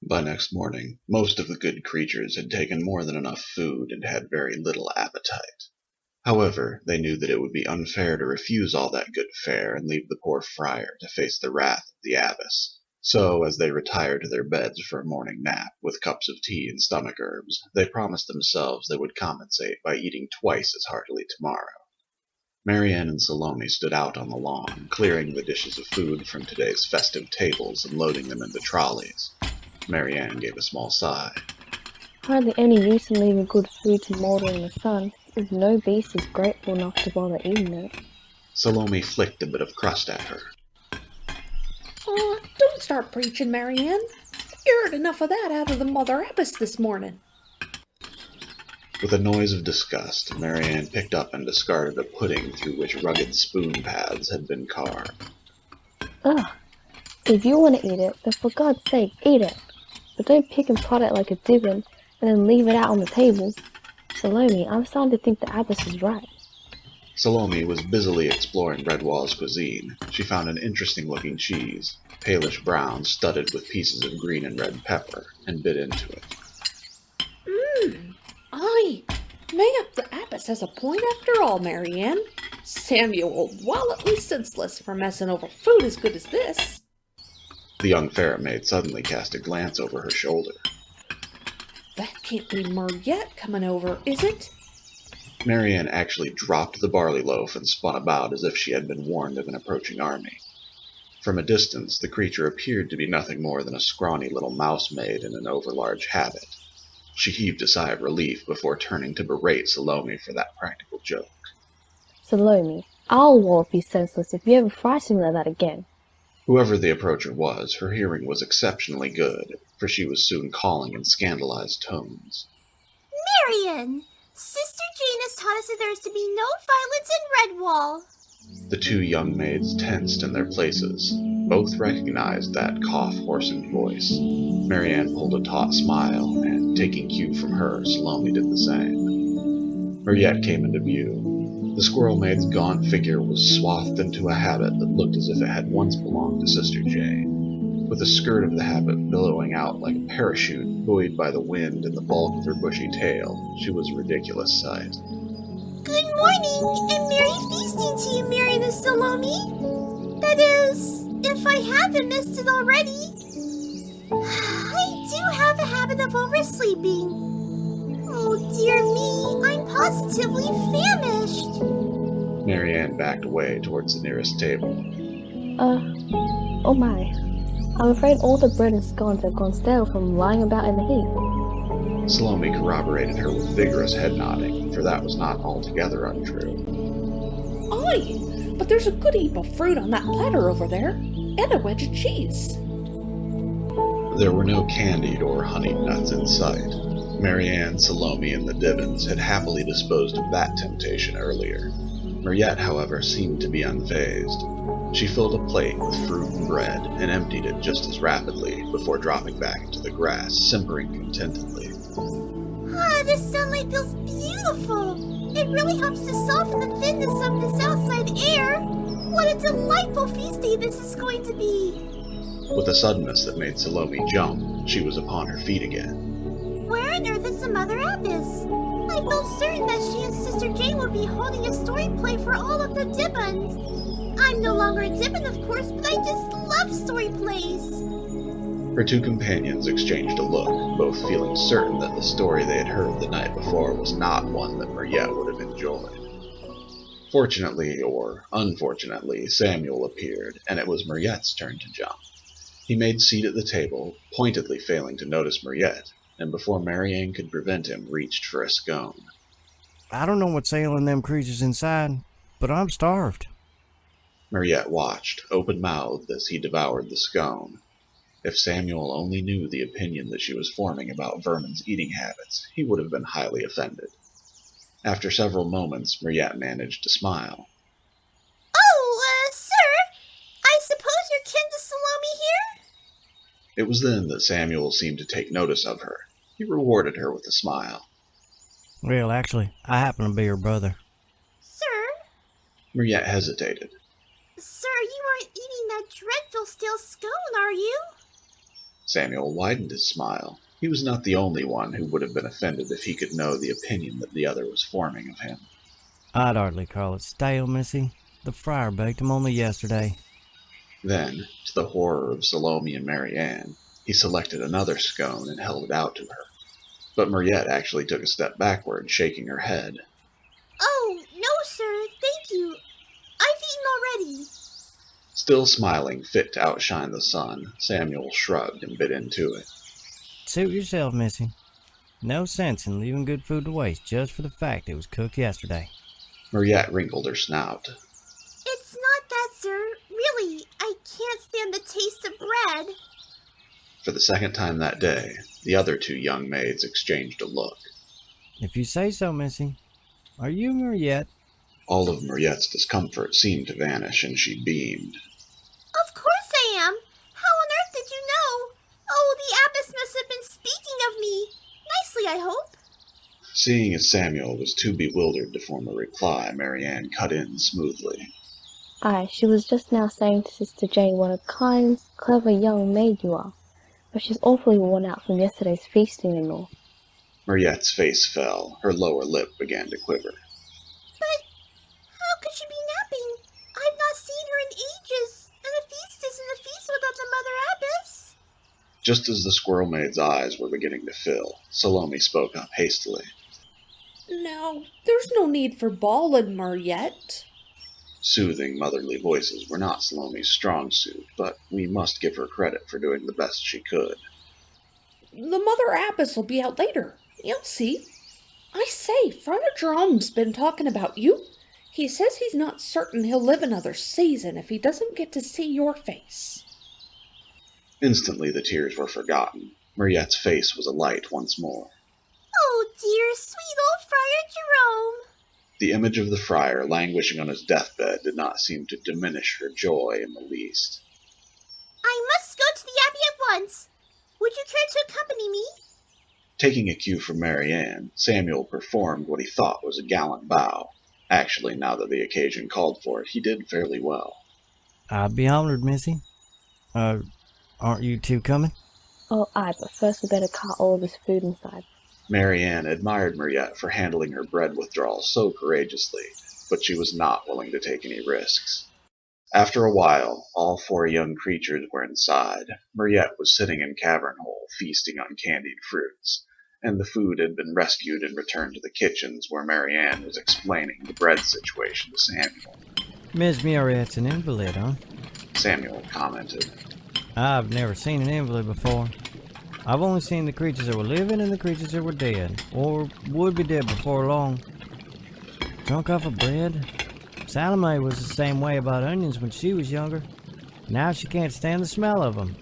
By next morning, most of the good creatures had taken more than enough food and had very little appetite. However, they knew that it would be unfair to refuse all that good fare and leave the poor friar to face the wrath of the abbess. So, as they retired to their beds for a morning nap, with cups of tea and stomach herbs, they promised themselves they would compensate by eating twice as heartily tomorrow. Marianne and Salome stood out on the lawn, clearing the dishes of food from today's festive tables and loading them into trolleys. Marianne gave a small sigh. Hardly any use in leaving good food to moulder in the sun, if no beast is grateful enough to bother eating it. Salome flicked a bit of crust at her. Don't start preaching, Marianne. You heard enough of that out of the Mother Abbess this morning. With a noise of disgust, Marianne picked up and discarded a pudding through which rugged spoon paths had been carved. Ugh! If you want to eat it, then for God's sake, eat it. But don't pick and prod it like a dibbon and then leave it out on the table. Salome, I'm starting to think the abbess is right. Salome was busily exploring Redwall's cuisine. She found an interesting-looking cheese, palish brown studded with pieces of green and red pepper, and bit into it. Aye, mayhap the abbess has a point after all, Marianne. Samuel will wallet me senseless for messing over food as good as this. The young ferret maid suddenly cast a glance over her shoulder. That can't be Muryet coming over, is it? Marianne actually dropped the barley loaf and spun about as if she had been warned of an approaching army. From a distance, the creature appeared to be nothing more than a scrawny little mouse maid in an overlarge habit. She heaved a sigh of relief before turning to berate Salome for that practical joke. Salome, I'll wallop you senseless if you ever frighten me like that again. Whoever the approacher was, her hearing was exceptionally good, for she was soon calling in scandalized tones. Marianne! Sister Jane has taught us that there is to be no violence in Redwall. The two young maids tensed in their places. Both recognized that cough-hoarsened voice. Marianne pulled a taut smile, and taking cue from her, Salome did the same. Muryet came into view. The squirrel maid's gaunt figure was swathed into a habit that looked as if it had once belonged to Sister Jane, with the skirt of the habit billowing out like a parachute buoyed by the wind and the bulk of her bushy tail. She was a ridiculous sight. Good morning, and merry feasting to you, Marianne and Salome. That is, if I haven't missed it already. I do have a habit of oversleeping. Oh dear me, I'm positively famished. Marianne backed away towards the nearest table. Oh my. I'm afraid all the bread and scones have gone stale from lying about in the heat. Salome corroborated her with vigorous head nodding, for that was not altogether untrue. Aye, but there's a good heap of fruit on that platter over there, and a wedge of cheese. There were no candied or honeyed nuts in sight. Marianne, Salome, and the Dibbons had happily disposed of that temptation earlier. Muryet, however, seemed to be unfazed. She filled a plate with fruit and bread and emptied it just as rapidly before dropping back into the grass, simpering contentedly. The sunlight feels beautiful. It really helps to soften the thinness of this outside air. What a delightful feast day this is going to be. With a suddenness that made Salome jump, she was upon her feet again. Where on earth is the Mother Abbess? I felt certain that she and Sister Jane would be holding a story play for all of the Dibbons. I'm no longer a Dibbon, of course, but I just love story plays. Her two companions exchanged a look, both feeling certain that the story they had heard the night before was not one that Muryet would have enjoyed. Fortunately, or unfortunately, Samuel appeared, and it was Muryet's turn to jump. He made seat at the table, pointedly failing to notice Muryet, and before Marianne could prevent him, reached for a scone. I don't know what's ailing them creatures inside, but I'm starved. Muryet watched, open-mouthed, as he devoured the scone. If Samuel only knew the opinion that she was forming about Vermin's eating habits, he would have been highly offended. After several moments, Muryet managed to smile. Oh, sir, I suppose you're kin to Salome here? It was then that Samuel seemed to take notice of her. He rewarded her with a smile. Well, actually, I happen to be her brother. Sir? Muryet hesitated. Sir, you aren't eating that dreadful stale scone, are you? Samuel widened his smile. He was not the only one who would have been offended if he could know the opinion that the other was forming of him. I'd hardly call it stale, Missy. The Friar baked 'em only yesterday. Then, to the horror of Salome and Marianne, he selected another scone and held it out to her. But Muryet actually took a step backward, shaking her head. Oh, no, sir, thank you. I've eaten already. Still smiling fit to outshine the sun, Samuel shrugged and bit into it. Suit yourself, Missy. No sense in leaving good food to waste just for the fact it was cooked yesterday. Muryet wrinkled her snout. It's not that, sir. Really, I can't stand the taste of bread. For the second time that day, the other two young maids exchanged a look. If you say so, Missy. Are you Muryet? All of Muryet's discomfort seemed to vanish, and she beamed. Of course I am. How on earth did you know? Oh, the abbess must have been speaking of me. Nicely, I hope. Seeing as Samuel was too bewildered to form a reply, Marianne cut in smoothly. Aye, she was just now saying to Sister Jane what a kind, clever young maid you are, but she's awfully worn out from yesterday's feasting and all. Muryet's face fell. Her lower lip began to quiver. But how could she be napping? I've not seen her in ages, and a feast isn't a feast without the Mother Abbess. Just as the squirrel maid's eyes were beginning to fill, Salome spoke up hastily. Now, there's no need for bawling, Muryet. Soothing, motherly voices were not Salome's strong suit, but we must give her credit for doing the best she could. The Mother Abbess will be out later. You'll see. I say, Friar Jerome's been talking about you. He says he's not certain he'll live another season if he doesn't get to see your face. Instantly the tears were forgotten. Muryet's face was alight once more. Oh dear, sweet old Friar Jerome. The image of the friar languishing on his deathbed did not seem to diminish her joy in the least. I must go to the abbey at once. Would you care to accompany me? Taking a cue from Marianne, Samuel performed what he thought was a gallant bow. Actually, now that the occasion called for it, he did fairly well. I'd be honored, Missy. Aren't you two coming? Oh, aye, but first we better cut all of this food inside. Marianne admired Muryet for handling her bread withdrawal so courageously, but she was not willing to take any risks. After a while, all four young creatures were inside. Muryet was sitting in cavern hole, feasting on candied fruits, and the food had been rescued and returned to the kitchens where Marianne was explaining the bread situation to Samuel. Miss Muryet's an invalid, huh? Samuel commented. I've never seen an invalid before. I've only seen the creatures that were living and the creatures that were dead, or would be dead before long. Drunk off of bread? Salome was the same way about onions when she was younger. Now she can't stand the smell of them.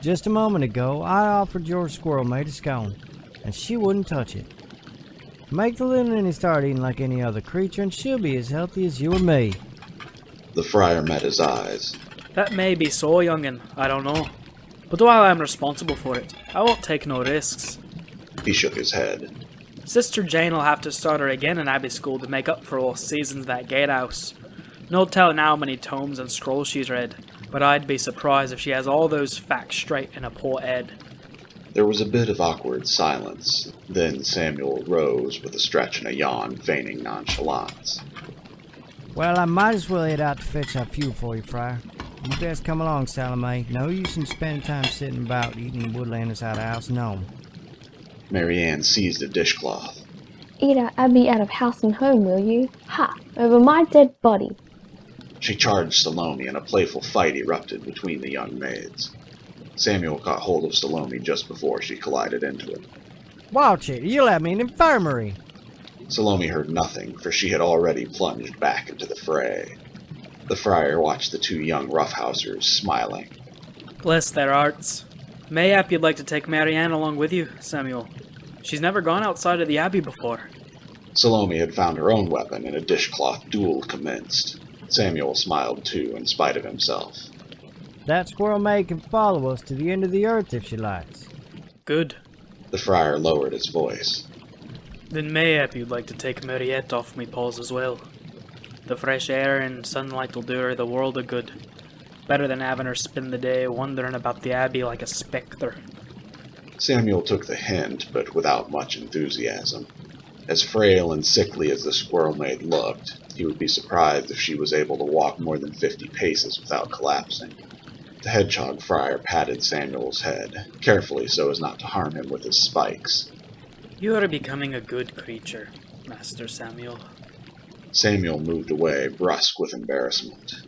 Just a moment ago, I offered your squirrel maid a scone, and she wouldn't touch it. Make the little ninny start eating like any other creature, and she'll be as healthy as you or me. The friar met his eyes. That may be so, young'un, I don't know. But while I'm responsible for it, I won't take no risks. He shook his head. Sister Jane'll have to start her again in Abbey School to make up for all seasons of that gatehouse. No telling how many tomes and scrolls she's read, but I'd be surprised if she has all those facts straight in her poor head. There was a bit of awkward silence. Then Samuel rose with a stretch and a yawn, feigning nonchalance. Well, I might as well head out to fetch that fuel for you, Friar. You best come along, Salome. No use in spending time sitting about eating woodlanders out of house gnome. Marianne seized a dishcloth. Eat our Abbey out of house and home, will you? Ha! Over my dead body. She charged Salome, and a playful fight erupted between the young maids. Samuel caught hold of Salome just before she collided into him. Watch it, you'll have me in infirmary. Salome heard nothing, for she had already plunged back into the fray. The friar watched the two young roughhousers, smiling. Bless their hearts. Mayhap you'd like to take Marianne along with you, Samuel. She's never gone outside of the Abbey before. Salome had found her own weapon, and a dishcloth duel commenced. Samuel smiled too, in spite of himself. That squirrel maid can follow us to the end of the earth if she likes. Good. The friar lowered his voice. Then mayhap you'd like to take Muryet off me paws as well. The fresh air and sunlight will do her the world of good. Better than having her spend the day wandering about the abbey like a spectre. Samuel took the hint, but without much enthusiasm. As frail and sickly as the squirrel maid looked, he would be surprised if she was able to walk more than 50 paces without collapsing. The hedgehog friar patted Samuel's head, carefully so as not to harm him with his spikes. You are becoming a good creature, Master Samuel. Samuel moved away, brusque with embarrassment.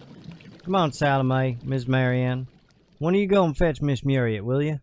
Come on, Salome, Miss Marianne. When are you going to fetch Miss Muryet, will you?